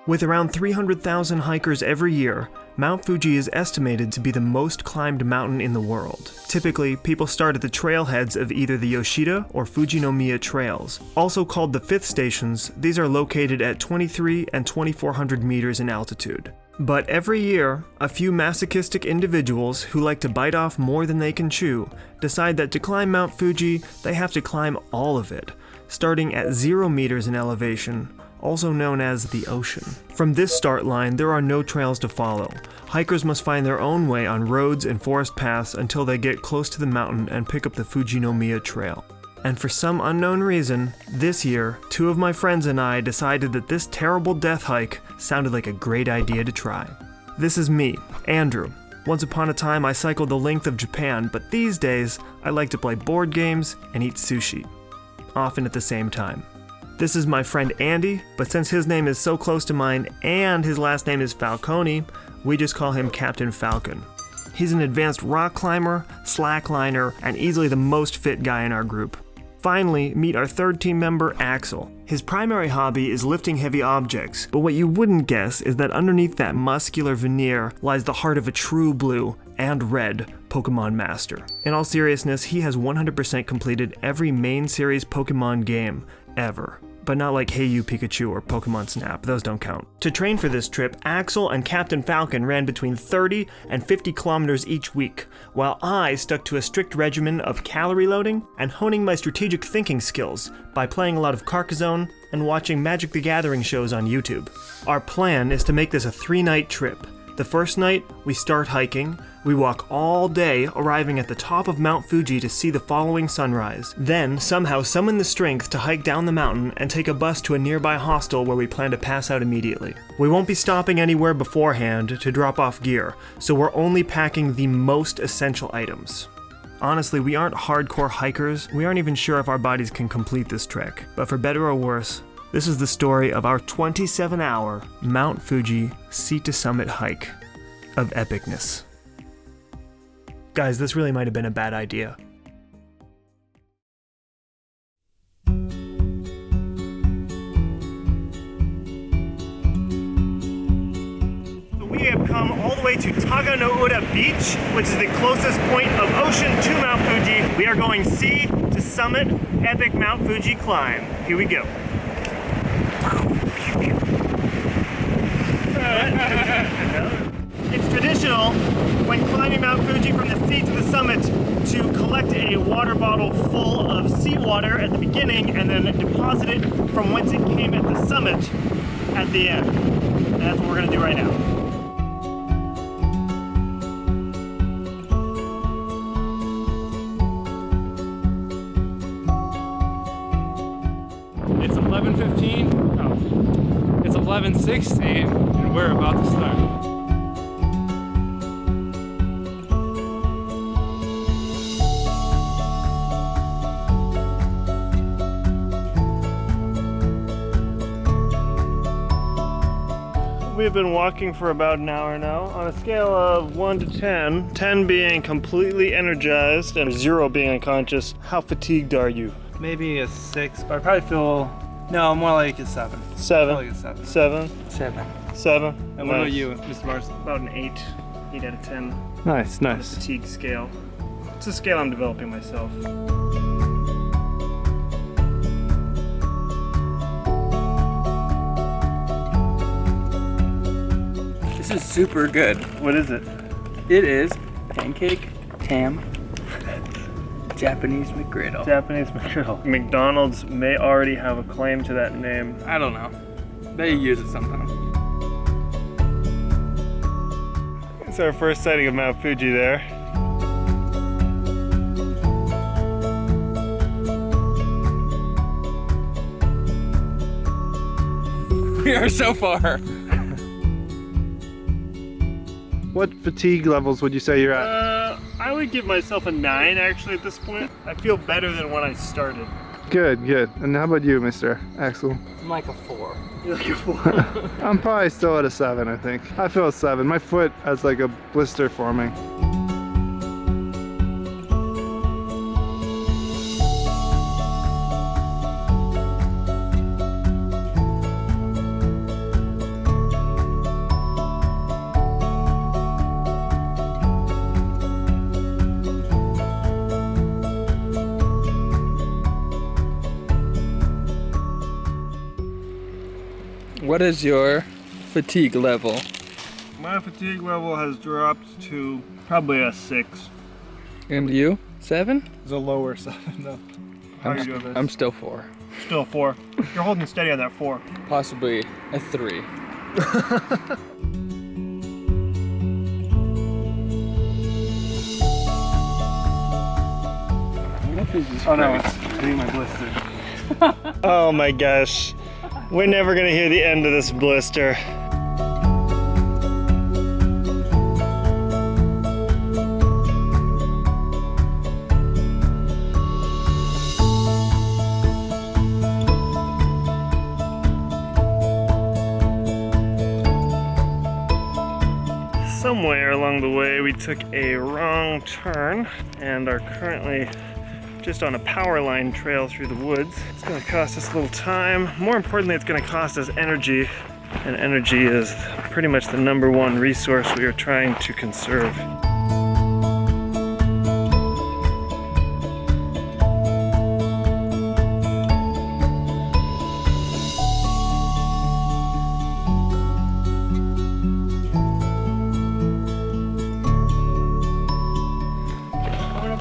With around 300,000 hikers every year, Mount Fuji is estimated to be the most climbed mountain in the world. Typically, people start at the trailheads of either the Yoshida or Fujinomiya trails. Also called the fifth stations, these are located at 23 and 2400 meters in altitude. But every year, a few masochistic individuals who like to bite off more than they can chew decide that to climb Mount Fuji, they have to climb all of it, starting at 0 meters in elevation, also known as the ocean. From this start line, there are no trails to follow. Hikers must find their own way on roads and forest paths until they get close to the mountain and pick up the Fujinomiya Trail. And for some unknown reason, this year, 2 of my friends and I decided that this terrible death hike sounded like a great idea to try. This is me, Andrew. Once upon a time, I cycled the length of Japan, but these days, I like to play board games and eat sushi, often at the same time. This is my friend Andy, but since his name is so close to mine and his last name is Falcone, we just call him Captain Falcon. He's an advanced rock climber, slackliner, and easily the most fit guy in our group. Finally, meet our third team member, Axel. His primary hobby is lifting heavy objects, but what you wouldn't guess is that underneath that muscular veneer lies the heart of a true blue and red Pokemon master. In all seriousness, he has 100% completed every main series Pokemon game ever. But not like Hey You Pikachu or Pokemon Snap, those don't count. To train for this trip, Axel and Captain Falcon ran between 30 and 50 kilometers each week, while I stuck to a strict regimen of calorie loading and honing my strategic thinking skills by playing a lot of Carcassonne and watching Magic the Gathering shows on YouTube. Our plan is to make this a 3-night trip. The first night, we start hiking. We walk all day, arriving at the top of Mount Fuji to see the following sunrise. Then, somehow summon the strength to hike down the mountain and take a bus to a nearby hostel where we plan to pass out immediately. We won't be stopping anywhere beforehand to drop off gear, so we're only packing the most essential items. Honestly, we aren't hardcore hikers. We aren't even sure if our bodies can complete this trek. But for better or worse, this is the story of our 27-hour Mount Fuji seat-to-summit hike of epicness. Guys, this really might have been a bad idea. We have come all the way to Taganoura Beach, which is the closest point of ocean to Mount Fuji. We are going sea to summit epic Mount Fuji climb. Here we go. It's traditional when climbing Mount Fuji from the sea to the summit to collect a water bottle full of seawater at the beginning and then deposit it from whence it came at the summit at the end. And that's what we're going to do right now. It's 11:15. Oh, it's 11:16, and we're about to start. We've been walking for about an hour now. On a scale of 1 to 10, 10 being completely energized and 0 being unconscious, how fatigued are you? Maybe a 6, but I probably feel, no, more like a 7. 7? More like a 7. 7? 7. 7? And what about you, Mr. Marston? About an 8. 8 out of 10. Nice, On the fatigue scale. It's a scale I'm developing myself. This is super good. What is it? It is pancake, ham, Japanese McGriddle. Japanese McGriddle. McDonald's may already have a claim to that name. I don't know. They use it sometimes. It's our first sighting of Mount Fuji there. We are so far. What fatigue levels would you say you're at? I would give myself a 9 actually at this point. I feel better than when I started. Good, good. And how about you, Mr. Axel? I'm like a 4. You're like a 4. I'm probably still at a 7, I think. I feel a 7. My foot has like a blister forming. What is your fatigue level? My fatigue level has dropped to probably a 6. And you? 7? It's a lower 7 though. How are you doing this? I'm still 4. Still a 4. You're holding steady on that 4. Possibly a 3. Oh no, it's hitting my blister. Oh my gosh. We're never gonna hear the end of this blister. Somewhere along the way we took a wrong turn and are currently just on a power line trail through the woods. It's gonna cost us a little time. More importantly, it's gonna cost us energy, and energy is pretty much the #1 resource we are trying to conserve.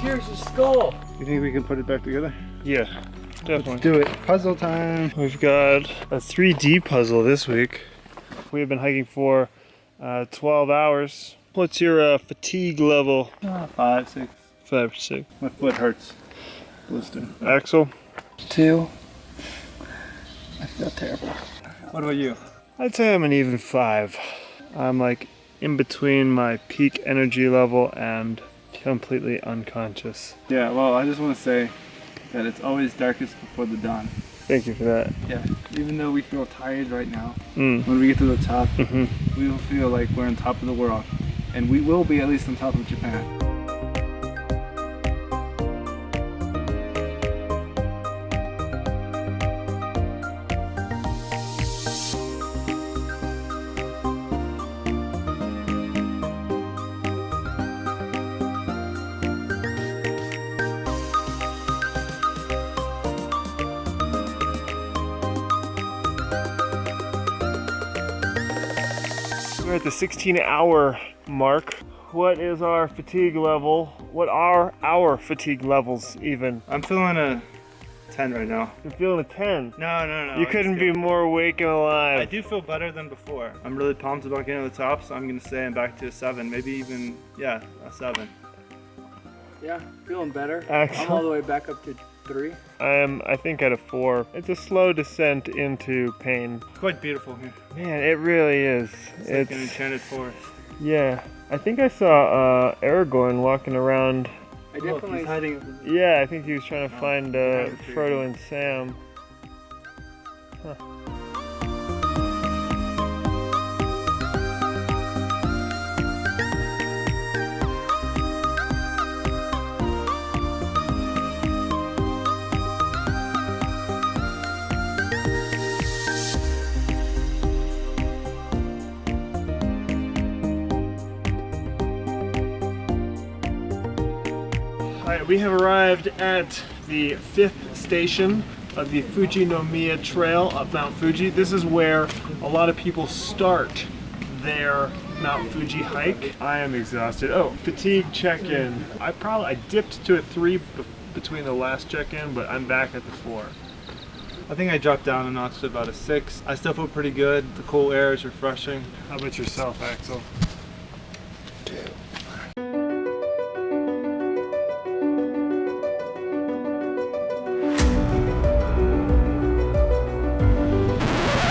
Pierce his skull. You think we can put it back together? Yeah, definitely. Do it. Puzzle time. We've got a 3D puzzle this week. We have been hiking for 12 hours. What's your fatigue level? 5, 6. 5 or 6. My foot hurts. Blister. Axel? 2. I feel terrible. What about you? I'd say I'm an even 5. I'm like in between my peak energy level and completely unconscious. Yeah, well, I just want to say that it's always darkest before the dawn. Thank you for that. Yeah, even though we feel tired right now, when we get to the top, we will feel like we're on top of the world. And we will be at least on top of Japan. We're at the 16-hour mark. What is our fatigue level? What are our fatigue levels even? I'm feeling a 10 right now. You're feeling a 10. No. You couldn't be more awake and alive. I do feel better than before. I'm really pumped about getting to the top, so I'm gonna say I'm back to a 7, maybe even, yeah, a 7. Yeah, feeling better. Axel? I'm all the way back up to 3. I am, I think, at a 4. It's a slow descent into pain. Quite beautiful here. Man, it really is. It's like an enchanted forest. Yeah. I think I saw Aragorn walking around. I Look, definitely he's hiding. Yeah, I think he was trying to find behind the tree. Frodo and Sam. Huh. Alright, we have arrived at the 5th station of the Fuji no Miya Trail up Mount Fuji. This is where a lot of people start their Mount Fuji hike. I am exhausted. Oh, fatigue check-in. I dipped to a 3 between the last check-in, but I'm back at the 4. I think I dropped down a notch to about a 6. I still feel pretty good. The cool air is refreshing. How about yourself, Axel? 2.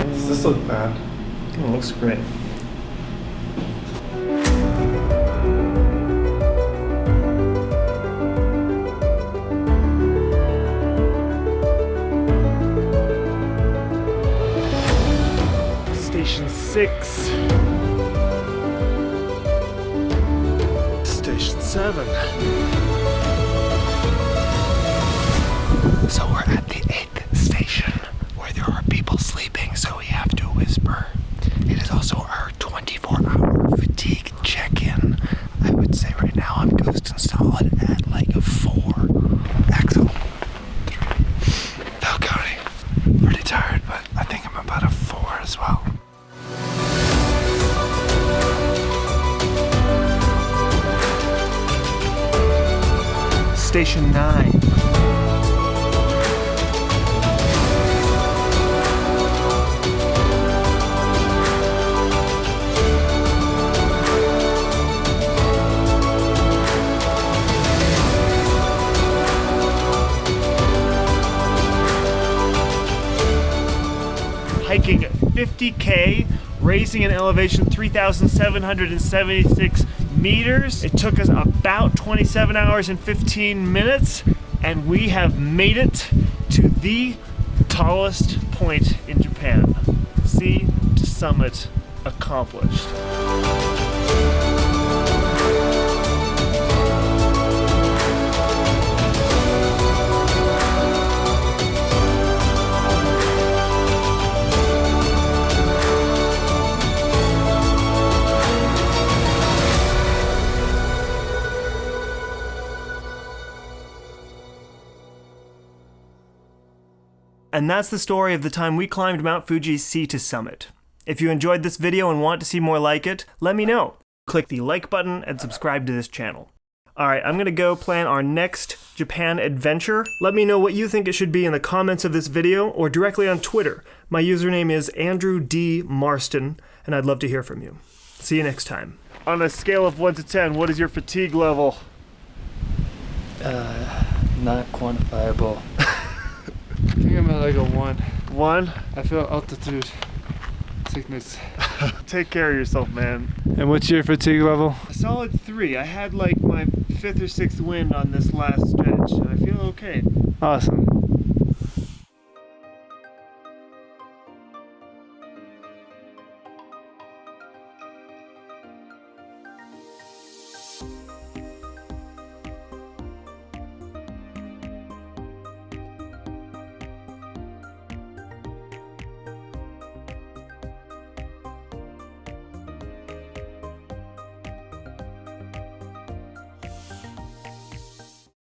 Does this look bad? Oh, it looks great. Station 6. Station 7. So we're at the 8th station where there are people sleeping, so we have to whisper. It is also our 24-hour fatigue check-in. I would say right now I'm ghost solid at like a 4. Axel, 3. Falcon, pretty tired, but I think I'm about a 4 as well. Station 9. Hiking 50K, raising an elevation 3,776 meters. It took us about 27 hours and 15 minutes, and we have made it to the tallest point in Japan. Sea to summit accomplished. And that's the story of the time we climbed Mount Fuji's sea to summit. If you enjoyed this video and want to see more like it, let me know. Click the like button and subscribe to this channel. Alright, I'm gonna go plan our next Japan adventure. Let me know what you think it should be in the comments of this video or directly on Twitter. My username is Andrew D. Marston, and I'd love to hear from you. See you next time. On a scale of 1 to 10, what is your fatigue level? Not quantifiable. I think I'm at like a 1. 1? I feel altitude sickness. Take care of yourself, man. And what's your fatigue level? A solid 3. I had like my 5th or 6th wind on this last stretch, and I feel okay. Awesome.